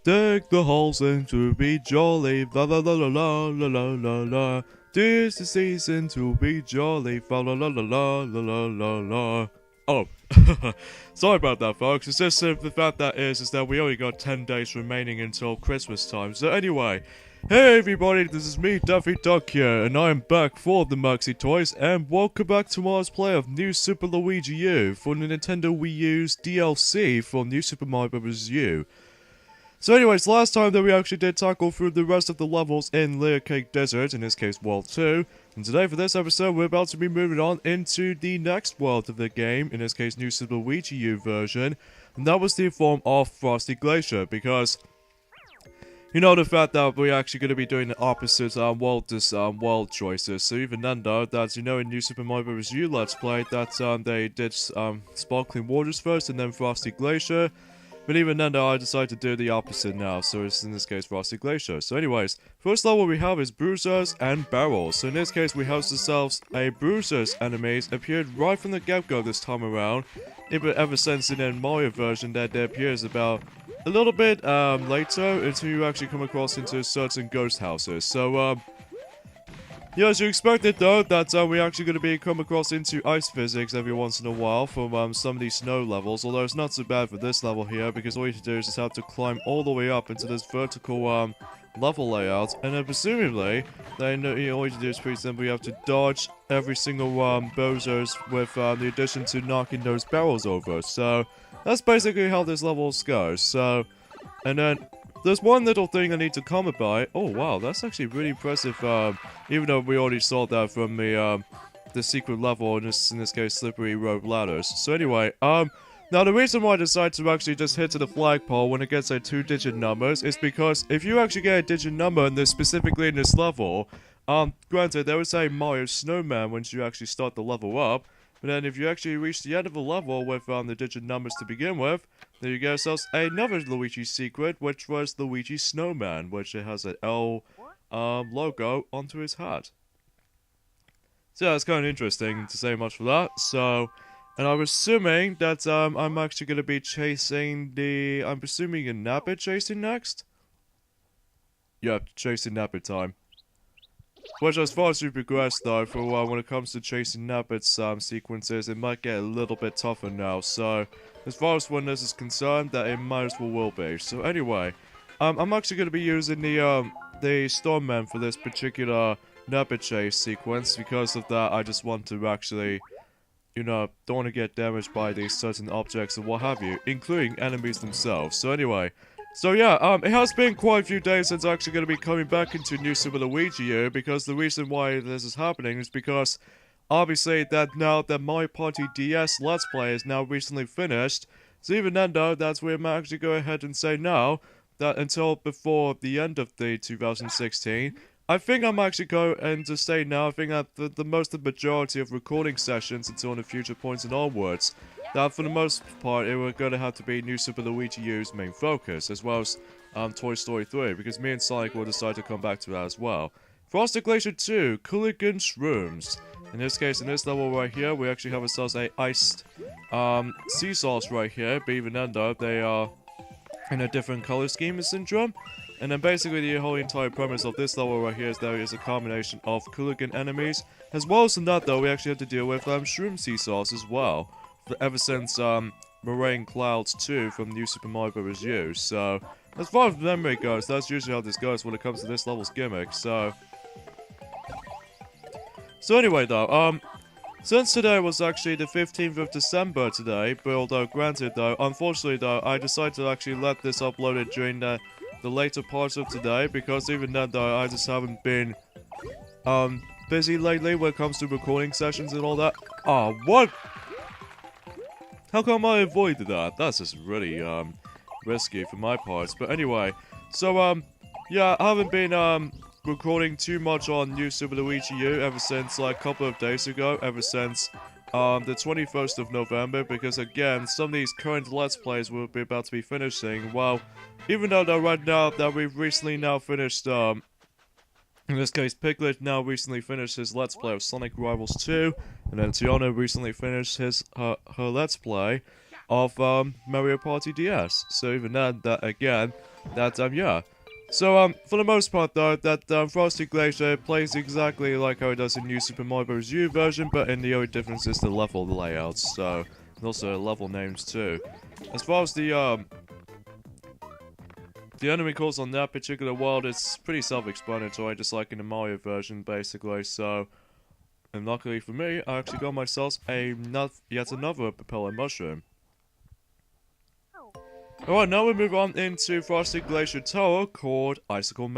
Dig the holes in to be jolly, la la la la la la la la la. This is the season to be jolly, la la la la la la la la. Oh, sorry about that, folks. It's just the fact is that we only got 10 days remaining until Christmas time. So anyway, hey everybody, this is me, Daffy Duck here, and I am back for the Maxi Toys, and welcome back to Mars play of New Super Luigi U for the Nintendo Wii U's DLC for New Super Mario Bros. U. So anyways, last time that we actually did tackle through the rest of the levels in Layer Cake Desert, in this case World 2, and today for this episode we're about to be moving on into the next world of the game, in this case New Super Luigi U version, and that was the form of Frosty Glacier, because you know the fact that we're actually going to be doing the opposite world choices. So even then though, that you know in New Super Mario Bros. U Let's Play that they did Sparkling Waters first and then Frosty Glacier. But even then though, I decided to do the opposite now, so it's in this case Frosty Glacier. So anyways, first level we have is Bruisers and Barrels. So in this case we have ourselves a Bruisers enemies appeared right from the get-go this time around. Ever since in the Mario version that they appears about a little bit later until you actually come across into certain ghost houses. So yeah, as you expected though, that we're actually going to be come across into ice physics every once in a while from some of these snow levels, although it's not so bad for this level here, because all you have to do is just have to climb all the way up into this vertical level layout, and then presumably, then all you have to do is pretty simply you have to dodge every single Bowsers with the addition to knocking those barrels over. So that's basically how this level goes. So, and then there's one little thing I need to comment by. Oh wow, that's actually really impressive. Even though we already saw that from the secret level, in this case, slippery rope ladders. So anyway, now the reason why I decided to actually just hit to the flagpole when it gets a 2-digit numbers is because if you actually get a digit number in this, specifically in this level, granted there is a Mario Snowman once you actually start the level up. But then if you actually reach the end of a level with the digit numbers to begin with, then you get yourselves another Luigi secret, which was Luigi Snowman, which it has an L logo onto his hat. So yeah, it's kind of interesting to say much for that. So, and I'm assuming that I'm actually going to be chasing the, I'm presuming a Nappet chasing next? Yeah, chasing Nappet time. Which, as far as we progress, though, for when it comes to chasing Nappet's sequences, it might get a little bit tougher now. So, as far as when this is concerned, that it might as well will be. So, anyway, I'm actually going to be using the Stormman for this particular Nappet chase sequence. Because of that, I just want to actually, you know, don't want to get damaged by these certain objects or what have you, including enemies themselves. So, anyway. So yeah, it has been quite a few days since I'm actually going to be coming back into New Super Luigi U, because the reason why this is happening is because, obviously, that now that Mario Party DS Let's Play is now recently finished, so even then though, that's where I'm actually go ahead and say now, that until before the end of the 2016, I think I'm actually going to say now, I think that the majority of recording sessions until in the future points and onwards, that for the most part, it was going to have to be New Super Luigi U's main focus, as well as Toy Story 3, because me and Sonic will decide to come back to that as well. Frosty Glacier 2, Cooligan Shrooms. In this case, in this level right here, we actually have ourselves a iced seesaws right here, but even then though, they are in a different color scheme as Syndrome. And then basically the whole entire premise of this level right here is there is a combination of Cooligan enemies, as well as in that though, we actually have to deal with Shroom Seesaws as well. Ever since Moraine Clouds 2 from New Super Mario Bros. U. So, as far as memory goes, that's usually how this goes when it comes to this level's gimmick. So anyway though, since today was actually the 15th of December today, but although granted though, unfortunately though, I decided to actually let this uploaded during the later parts of today, because even then though, I just haven't been busy lately when it comes to recording sessions and all that. Ah, what? How come I avoided that? That's just really, risky for my parts. But anyway, so, yeah, I haven't been, recording too much on New Super Luigi U ever since, like, a couple of days ago. Ever since, the 21st of November. Because, again, some of these current Let's Plays will be about to be finishing. Well, even though right now that we've recently now finished, in this case, Piglet now recently finished his Let's Play of Sonic Rivals 2, and then Tiana recently finished her Let's Play of Mario Party DS. So even then, that again, Yeah. So, for the most part, though, that Frosty Glacier plays exactly like how it does in New Super Mario Bros. U version, but the only difference is the level layouts, so, and also level names, too. As far as the enemy calls on that particular world, it's pretty self-explanatory, just like in the Mario version, basically, so, and luckily for me, I actually got myself yet another propeller mushroom. Alright, now we move on into Frosty Glacier Tower called Icicle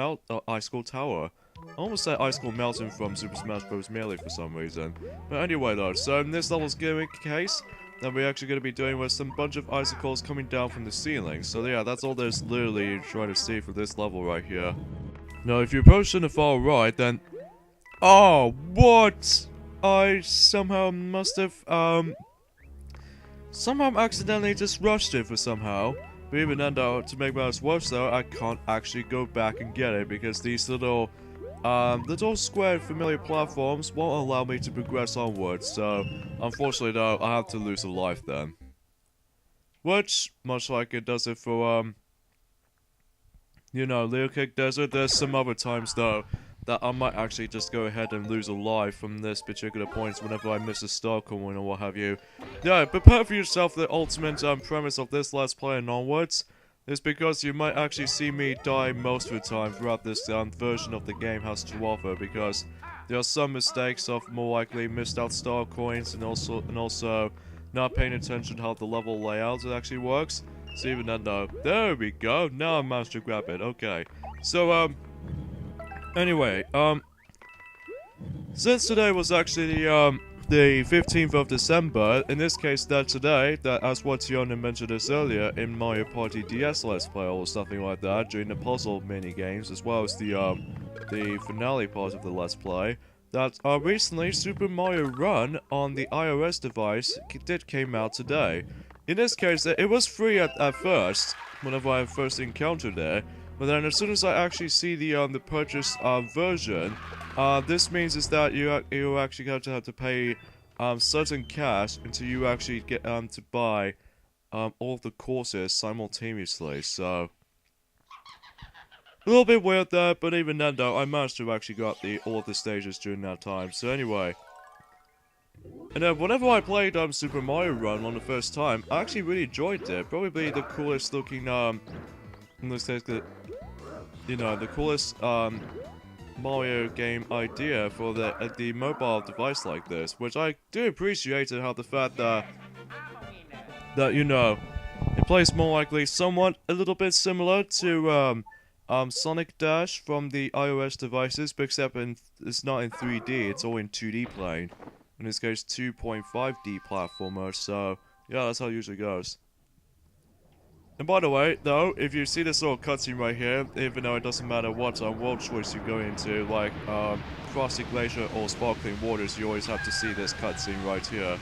Tower. I almost said Icicle Mountain from Super Smash Bros. Melee for some reason. But anyway though, so in this level's gimmick case, that we're actually going to be doing with some bunch of icicles coming down from the ceiling. So yeah, that's all there's literally trying to see for this level right here. Now if you approach to the far right, then... Oh, what? I somehow must have, somehow accidentally just rushed it for somehow. But even then though, to make matters worse though, I can't actually go back and get it because these little square familiar platforms won't allow me to progress onwards, so unfortunately though, I have to lose a life then. Which, much like it does it for, you know, Leo Cake Desert, there's some other times though, that I might actually just go ahead and lose a life from this particular point whenever I miss a star coin or what have you. Yeah, prepare for yourself the ultimate premise of this Let's Play and onwards. Is because you might actually see me die most of the time throughout this version of the game has to offer, because there are some mistakes of more likely missed out star coins and also not paying attention to how the level layout actually works. So even then though, there we go, now I managed to grab it, okay. So anyway, since today was actually the 15th of December, in this case that today, that as what Tiona mentioned this earlier, in Mario Party DS Let's Play or something like that, during the puzzle mini-games, as well as the finale part of the Let's Play, that recently Super Mario Run on the iOS device came out today. In this case, it was free at first, whenever I first encountered it, but then as soon as I actually see the purchase version, this means is that you actually have to pay certain cash until you actually get to buy all of the courses simultaneously. So a little bit weird there, but even then though, I managed to actually got all of the stages during that time. So anyway, and then whenever I played Super Mario Run on the first time, I actually really enjoyed it. Probably the coolest looking in this case, you know, the coolest Mario game idea for the mobile device like this, which I do appreciate how the fact that you know, it plays more likely somewhat a little bit similar to Sonic Dash from the iOS devices, but except it's not in 3D, it's all in 2D plane. In this case, 2.5D platformer, so yeah, that's how it usually goes. And by the way, though, if you see this little cutscene right here, even though it doesn't matter what world choice you go into, like Frosty Glacier or Sparkling Waters, you always have to see this cutscene right here.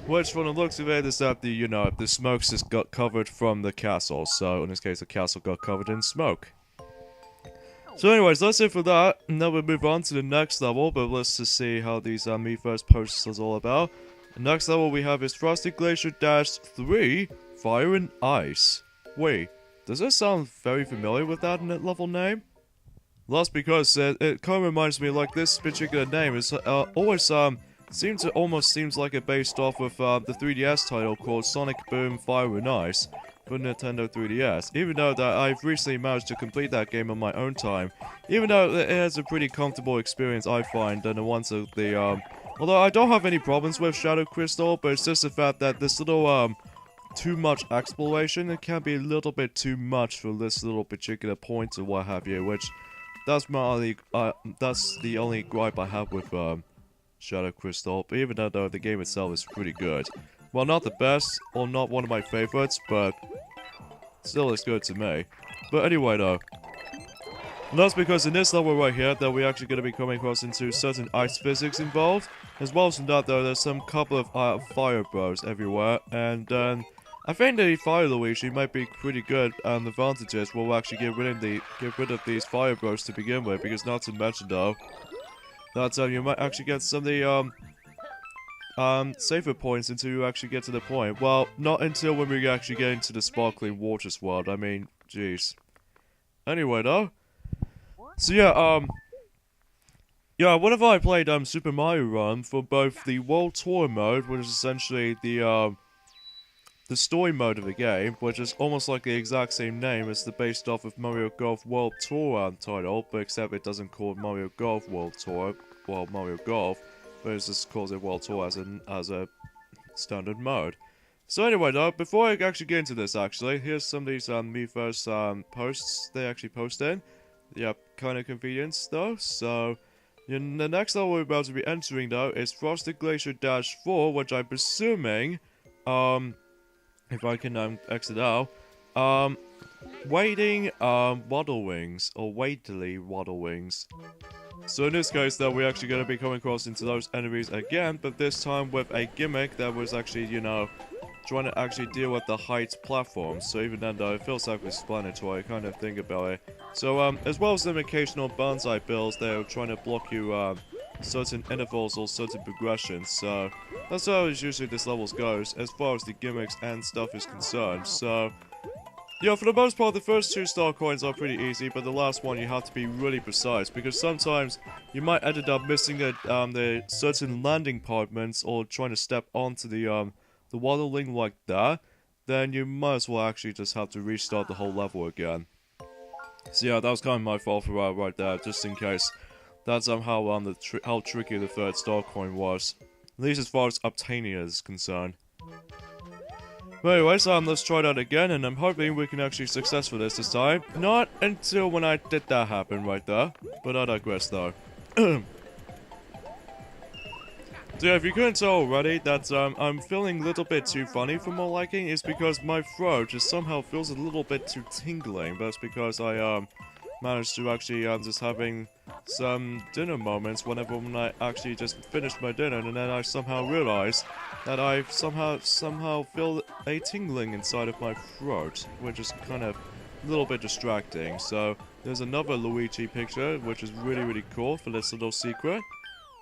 Which, from the looks of it, is that the smokes just got covered from the castle. So, in this case, the castle got covered in smoke. So anyways, that's it for that. Now we'll move on to the next level, but let's just see how these Me First posts is all about. The next level we have is Frosty Glacier -3, Fire and Ice. Wait, does that sound very familiar with that level name? Well, that's because it kind of reminds me like this particular name is always almost seems like it based off of the 3DS title called Sonic Boom Fire and Ice for Nintendo 3DS. Even though that I've recently managed to complete that game on my own time, even though it has a pretty comfortable experience I find than the ones of the although I don't have any problems with Shadow Crystal, but it's just the fact that this little too much exploration, it can be a little bit too much for this little particular point or what have you, which that's my only that's the only gripe I have with Shadow Crystal. But even though the game itself is pretty good, well, not the best or not one of my favorites, but still it's good to me. But anyway though, and that's because in this level right here that we're actually going to be coming across into certain ice physics involved, as well as in that though there's some couple of fire bros everywhere, and I think the Fire Luigi might be pretty good advantages. We'll actually get rid of these Fire Bros to begin with, because not to mention though that you might actually get some of the safer points until you actually get to the point. Well, not until when we actually get into the Sparkling Waters world. I mean, jeez. Anyway, though. So yeah, yeah, whenever I played Super Mario Run for both the World Tour mode, which is essentially the story mode of the game, which is almost like the exact same name as the based off of Mario Golf World Tour title, but except it doesn't call it Mario Golf World Tour, well, Mario Golf, but it just calls it World Tour as a standard mode. So anyway, though, before I actually get into this, actually, here's some of these Miiverse posts they actually posted. Yeah, kind of convenience, though. So, the next level we're about to be entering, though, is Frosty Glacier -4, which I'm presuming, if I can exit out, waiting waddle wings, or waitily waddle wings. So in this case, though, we're actually going to be coming across into those enemies again, but this time with a gimmick that was actually, you know, trying to actually deal with the height platforms. So even then, though, it feels self-explanatory, kind of think about it. So, as well as some occasional bonsai bills, they're trying to block you, certain intervals or certain progressions. So, that's how usually this levels goes, as far as the gimmicks and stuff is concerned. So, yeah, for the most part, the first 2 star coins are pretty easy, but the last one you have to be really precise, because sometimes you might end up missing the certain landing compartments or trying to step onto the waddling like that, then you might as well actually just have to restart the whole level again. So yeah, that was kind of my fault for right there, just in case. That's how how tricky the 3rd star coin was, at least as far as obtaining it is concerned. But anyways, let's try that again, and I'm hoping we can actually successful this time. Not until when I did that happen right there, but I digress though. So yeah, if you couldn't tell already that I'm feeling a little bit too funny for my liking, it's because my throat just somehow feels a little bit too tingling. But it's because I managed to actually just having some dinner moments when I actually just finished my dinner, and then I somehow realized that I somehow feel a tingling inside of my throat, which is kind of a little bit distracting. So there's another Luigi picture, which is really cool for this little secret.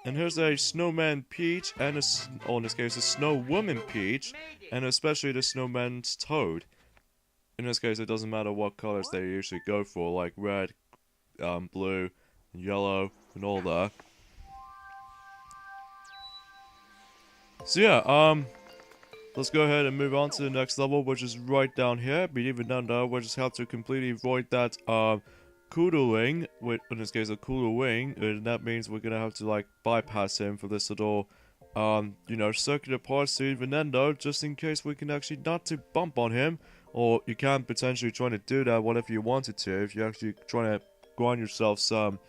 And here's a Snowman Peach, and in this case, a Snow Woman Peach, and especially the Snowman's Toad. In this case, it doesn't matter what colors they usually go for, like red, blue, yellow, and all that. So yeah, let's go ahead and move on to the next level, which is right down here. But even then, though, we just have to completely avoid that, Koodling, in this case a Koodling, and that means we're gonna have to like bypass him for this little, you know, circular parts. So even then though, just in case we can actually not to bump on him, or you can potentially try to do that whatever you wanted to, if you're actually trying to grind yourself some,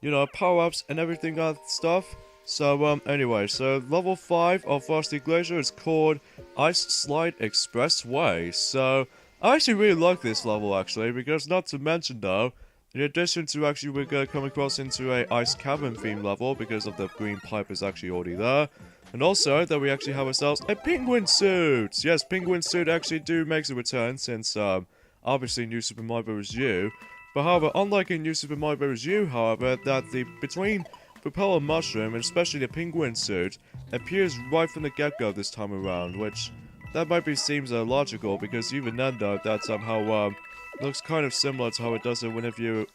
you know, power-ups and everything that stuff. So anyway, so level 5 of Farsi Glacier is called Ice Slide Expressway. So I actually really like this level actually, because not to mention though, in addition to actually we're going to come across into a ice cavern theme level because of the green pipe is actually already there. And also that we actually have ourselves a penguin suit. Yes, penguin suit actually makes a return since obviously New Super Mario Bros. U. But however, unlike in New Super Mario Bros. U, however, that between propeller mushroom and especially the penguin suit appears right from the get-go this time around, which that might seems illogical because even then though that somehow looks kind of similar to how it does it whenever you,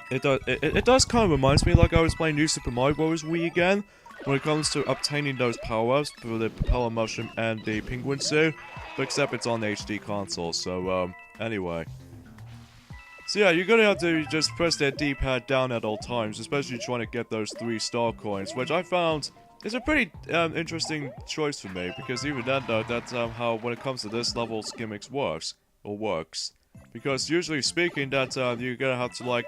it does kind of reminds me like I was playing New Super Mario Bros. Wii again, when it comes to obtaining those power-ups for the propeller mushroom and the penguin suit, but except it's on the HD console, so, anyway. So yeah, you're gonna have to just press that D-pad down at all times, especially trying to get those 3 star coins, which I found is a pretty, interesting choice for me, because even then though, that's, how when it comes to this level's gimmicks works. Because usually speaking that you're gonna have to like,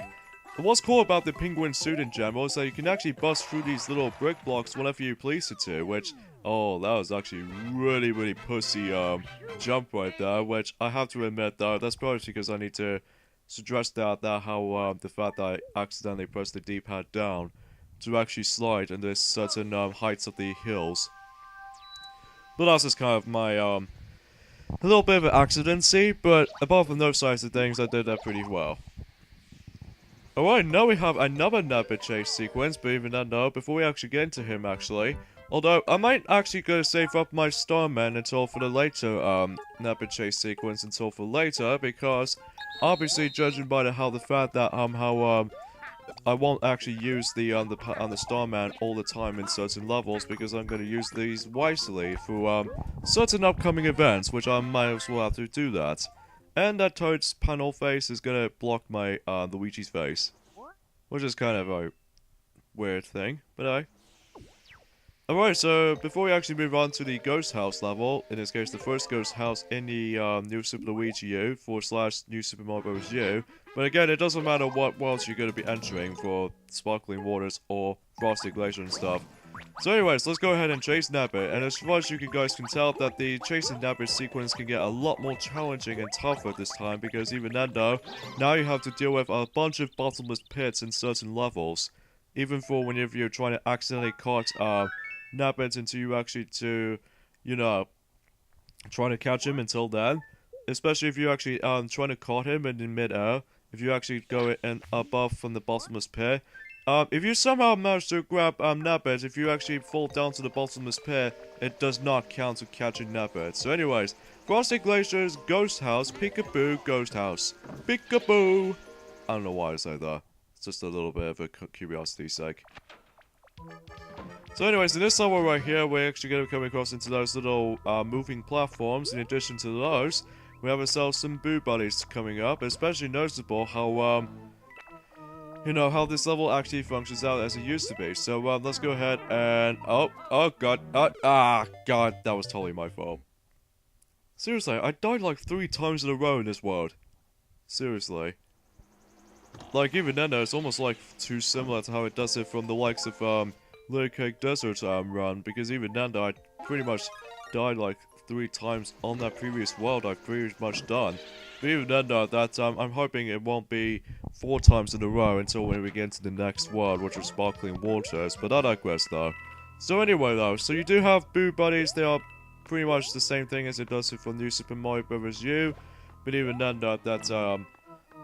what's cool about the penguin suit in general is that you can actually bust through these little brick blocks whenever you please it to, which, oh, that was actually really pussy jump right there, which I have to admit though, that's probably because I need to stress that how the fact that I accidentally pressed the D-pad down to actually slide in this certain heights of the hills. But that's just kind of my a little bit of an accidency, but apart from those sides of things, I did that pretty well. Alright, now we have another Nabbit chase sequence, but even then though, before we actually get into him actually, Although, I might actually go save up my Starman until for the later, Napa chase sequence until for later, because obviously judging by the fact that, I won't actually use the Starman all the time in certain levels because I'm going to use these wisely for certain upcoming events, which I might as well have to do that. And that Toad's panel face is going to block my Luigi's face, which is kind of a weird thing, but Alright, so before we actually move on to the Ghost House level, in this case the first Ghost House in the New Super Luigi U / New Super Mario Bros. U, but again, it doesn't matter what worlds you're going to be entering for Sparkling Waters or Frosty Glacier and stuff. So anyways, let's go ahead and chase Nabbit, and as far as you guys can tell that the chasing Nabbit sequence can get a lot more challenging and tougher this time, because even then though, now you have to deal with a bunch of bottomless pits in certain levels. Even for whenever you're trying to accidentally caught, Nabbit until you actually you know, trying to catch him until then. Especially if you actually trying to caught him in mid-air. If you actually go in above from the bottomless pit. If you somehow manage to grab Nabbit, if you actually fall down to the bottomless pit, it does not count to catching Nabbit. So anyways, Frosty Glacier's Ghost House, Peekaboo Ghost House. Peekaboo! I don't know why I say that. It's just a little bit of a curiosity's sake. So anyways, in this level right here, we're actually going to come across into those little moving platforms. In addition to those, we have ourselves some Boo Buddies coming up. Especially noticeable how, you know, how this level actually functions out as it used to be. So let's go ahead and... Oh god. God, that was totally my fault. Seriously, I died like 3 times in a row in this world. Seriously. Like, even then though, it's almost like too similar to how it does it from the likes of, Little Cake Desert run, because even then I pretty much died like 3 times on that previous world I've pretty much done. But even then that I'm hoping it won't be 4 times in a row until when we get to the next world, which is Sparkling Waters, but I digress though. So anyway though, so you do have Boo Buddies, they are pretty much the same thing as it does it for New Super Mario Bros. U, but even then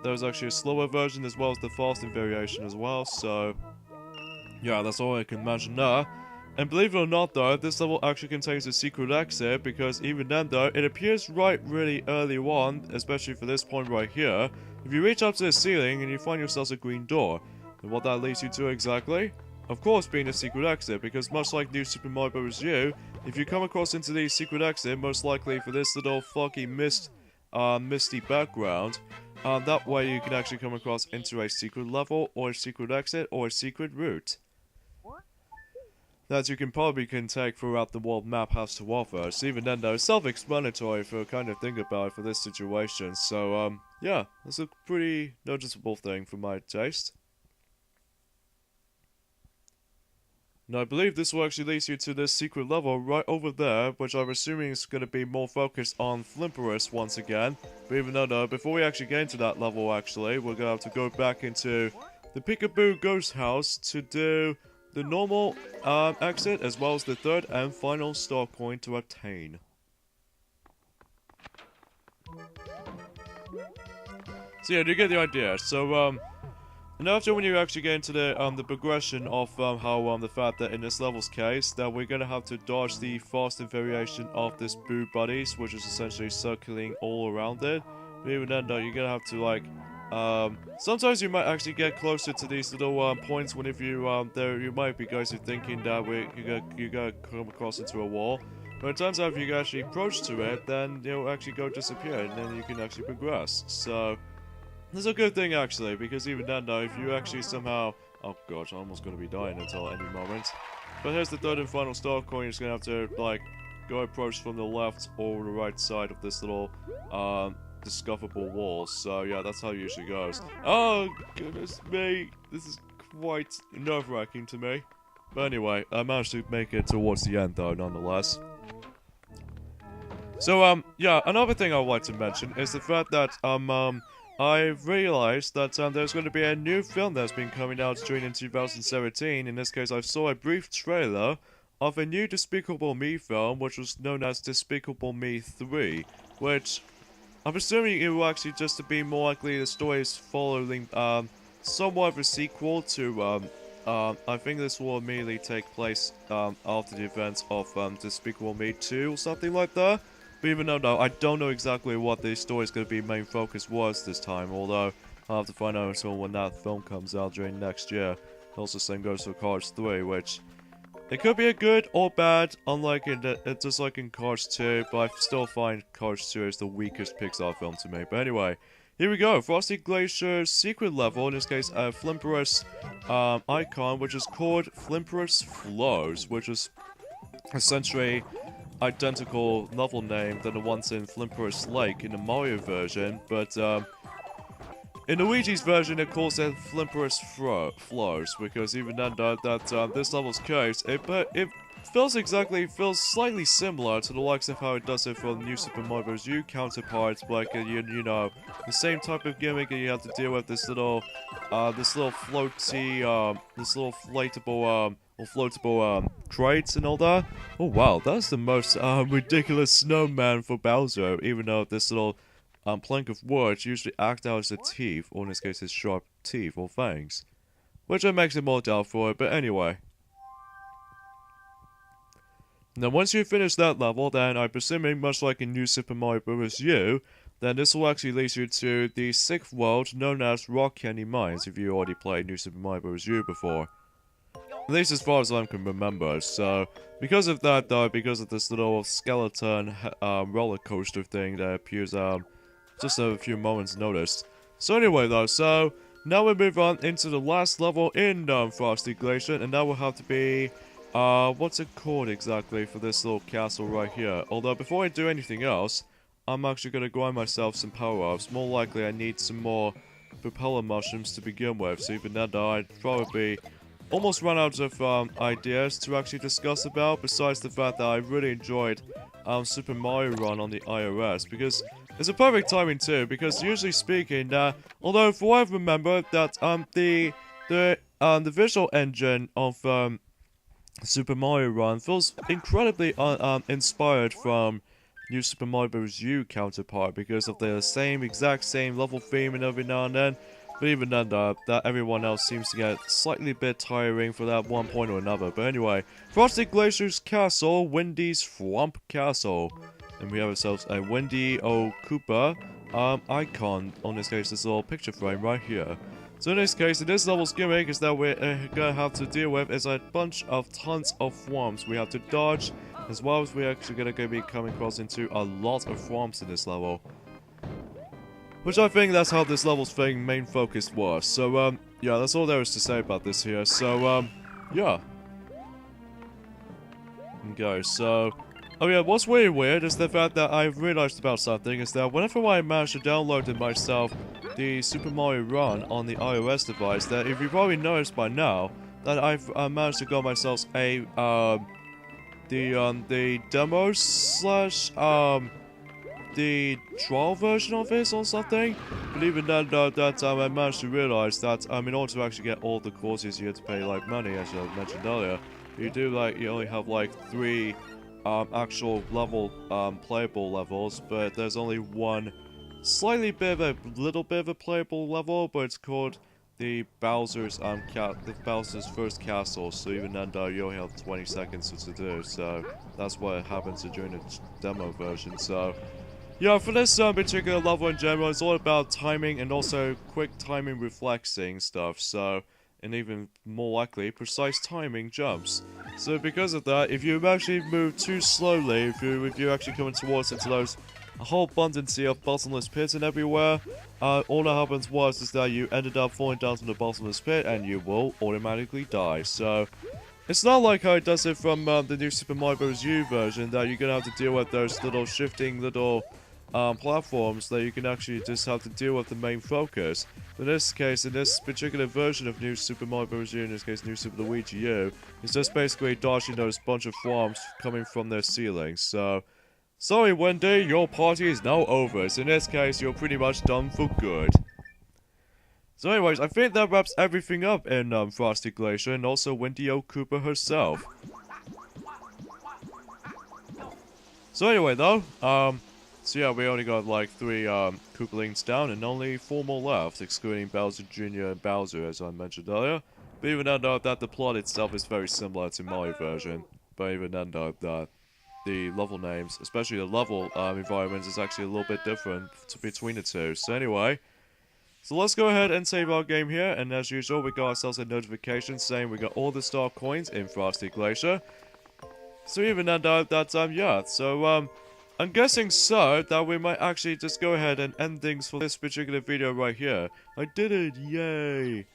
there's actually a slower version as well as the faster variation as well, so... yeah, that's all I can imagine there. And believe it or not though, this level actually contains a secret exit, because even then though, it appears right really early on, especially for this point right here. If you reach up to the ceiling and you find yourself a green door, and what that leads you to exactly? Of course being a secret exit, because much like New Super Mario Bros. U, if you come across into the secret exit, most likely for this little foggy misty background, that way you can actually come across into a secret level, or a secret exit, or a secret route that you can take throughout the world map has to offer. So even then though, it's self-explanatory for a kind of thing about it for this situation. So yeah, that's a pretty noticeable thing for my taste. Now I believe this will actually lead you to this secret level right over there, which I'm assuming is going to be more focused on Flimperous once again. But even though, before we actually get into that level actually, we're going to have to go back into the Peekaboo Ghost House to do the normal exit, as well as the third and final star coin to obtain. So yeah, you get the idea. So and after when you actually get into the progression of how the fact that in this level's case that we're gonna have to dodge the faster variation of this Boo Buddies, which is essentially circling all around it. But even then though, you're gonna have to like sometimes you might actually get closer to these little points when if you you might be guys are thinking that you're gonna come across into a wall. But it turns out if you actually approach to it, then it'll actually go disappear, and then you can actually progress. So that's a good thing actually, because even then though, if you actually somehow... oh gosh, I'm almost gonna be dying until any moment. But here's the third and final star coin. You're just gonna have to like go approach from the left or the right side of this little discoverable walls. So yeah, that's how it usually goes. Oh goodness me, this is quite nerve-wracking to me. But anyway, I managed to make it towards the end though, nonetheless. So yeah, another thing I would like to mention is the fact that I've realized that there's going to be a new film that's been coming out during in 2017. In this case, I saw a brief trailer of a new Despicable Me film, which was known as Despicable Me 3, which I'm assuming it will actually just to be more likely the story is following somewhat of a sequel to I think this will immediately take place after the events of Despicable Me 2 or something like that. But even though, no, I don't know exactly what the story's going to be main focus was this time, although I'll have to find out until when that film comes out during next year. Also, same goes for Cars 3, which it could be a good or bad, unlike it's just like in Cars 2, but I still find Cars 2 is the weakest Pixar film to me. But anyway, here we go. Frosty Glacier's secret level, in this case, a Flimperous icon, which is called Flimperous Flows, which is essentially identical level name than the ones in Flimperous Lake in the Mario version, but in Luigi's version, it calls it Flimperous Flows, because even then, this level's case, it feels slightly similar to the likes of how it does it for the new Super Mario Bros. U counterparts, like, you know, the same type of gimmick, and you have to deal with this little floaty, this little floatable crates and all that. Oh wow, that's the most ridiculous snowman for Bowser, even though this little plank of wood usually act out as a teeth, or in this case his sharp teeth or fangs, which makes it more doubtful, but anyway. Now once you finish that level, then I'm presuming much like in New Super Mario Bros. U, then this will actually lead you to the 6th world known as Rock Candy Mines if you already played New Super Mario Bros. U before. At least as far as I can remember, so because of that though, because of this little skeleton roller coaster thing that appears just a few moments noticed. So anyway though, so now we move on into the last level in Frosty Glacier, and that will have to be, what's it called exactly for this little castle right here. Although before I do anything else, I'm actually going to grind myself some power-ups. More likely I need some more propeller mushrooms to begin with, so even then I'd probably almost run out of ideas to actually discuss about, besides the fact that I really enjoyed Super Mario Run on the iOS, because it's a perfect timing too, because usually speaking, although for what I remember, that the visual engine of Super Mario Run feels incredibly inspired from New Super Mario Bros. U counterpart, because of the exact same level theme and every now and then. But even then, that everyone else seems to get slightly bit tiring for that one point or another. But anyway, Frosty Glacier's Castle, Wendy's Swamp Castle. And we have ourselves a Wendy O. Koopa icon, on this case, this little picture frame right here. So in this case, in this level's gimmick is that we're gonna have to deal with is a bunch of tons of swarms we have to dodge, as well as we're actually gonna be coming across into a lot of swarms in this level. Which I think that's how this level's main focus was. So, yeah, that's all there is to say about this here. So, yeah. Okay, so... Oh yeah, what's really weird is the fact that I've realized about something is that whenever I manage to download it myself, the Super Mario Run on the iOS device, that if you probably noticed by now, that I've managed to got myself a, the demo slash, the trial version of this or something. But even then, I managed to realize that, in order to actually get all the courses, you have to pay, like, money, as I mentioned earlier. You only have, like, 3... actual level, playable levels, but there's only one little bit of a playable level, but it's called the Bowser's First Castle, so even then you only have 20 seconds to do, so that's what happens during the demo version. So yeah, for this particular level in general, it's all about timing and also quick timing reflexing stuff, so, and even more likely, precise timing jumps. So because of that, if you actually move too slowly, if you're actually coming towards it to those a whole abundance of bottomless pits and everywhere, all that happens is that you ended up falling down to the bottomless pit and you will automatically die. So it's not like how it does it from the new Super Mario Bros. U version, that you're gonna have to deal with those little shifting little platforms that you can actually just have to deal with the main focus. In this case, in this particular version of New Super Mario Bros. U, in this case New Super Luigi U, it's just basically dodging those bunch of swarms coming from their ceilings. So, sorry Wendy, your party is now over. So in this case, you're pretty much done for good. So anyways, I think that wraps everything up in Frosty Glacier, and also Wendy O. Koopa herself. So anyway though, so yeah, we only got like 3 Koopalings down and only 4 more left, excluding Bowser Jr. and Bowser, as I mentioned earlier. But even then, though, that the plot itself is very similar to my version. But even then, though, that the level names, especially the level environments, is actually a little bit different between the two. So anyway, so let's go ahead and save our game here. And as usual, we got ourselves a notification saying we got all the star coins in Frosty Glacier. So even then, though, yeah. So I'm guessing so that we might actually just go ahead and end things for this particular video right here. I did it! Yay!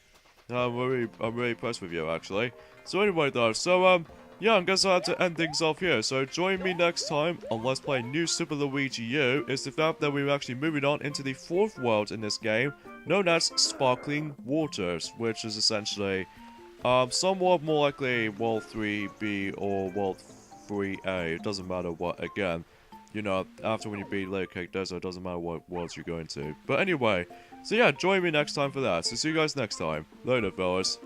I'm really impressed with you, actually. So anyway, though, so, yeah, I'm guessing I have to end things off here. So join me next time on Let's Play New Super Luigi U. Is the fact that we're actually moving on into the fourth world in this game, known as Sparkling Waters, which is essentially, somewhat more likely World 3B or World 3A. It doesn't matter what, again. You know, after when you beat Layer Cake Desert, it doesn't matter what worlds you go into. But anyway, so yeah, join me next time for that. So see you guys next time. Later, fellas.